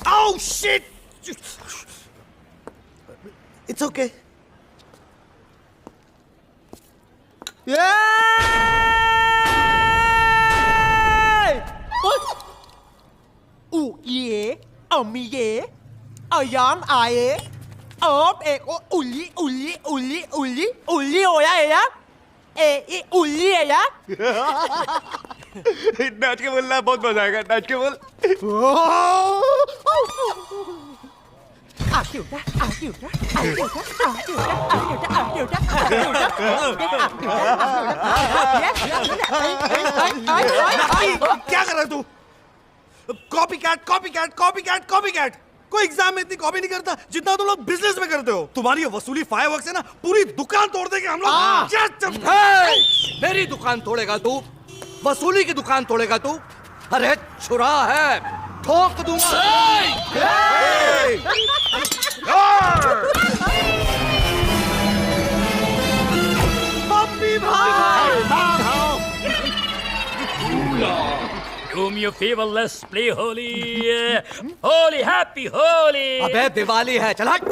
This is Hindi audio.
Oh shit! It's okay. 우 예, 어미 예, 어염 아예, 에고 울리오야 얘야, 이 울리야. नाच के बोलना बहुत मजा आएगा नाच के बोल क्या कर रहा है तू copy cat copy cat copy cat copy cat कोई एग्जाम में इतनी कॉपी नहीं करता जितना तुम लोग बिजनेस में करते हो तुम्हारी ये वसूली फायरवर्क्स है ना पूरी दुकान तोड़ देंगे हम लोग मेरी दुकान तोड़ेगा तू वसूली की दुकान तोड़ेगा तू अरे छुरा है ठोक दूंगा पप्पी भाई Do me a favor, let's play Holi. Holi, happy Holi. अबे दिवाली है चल हट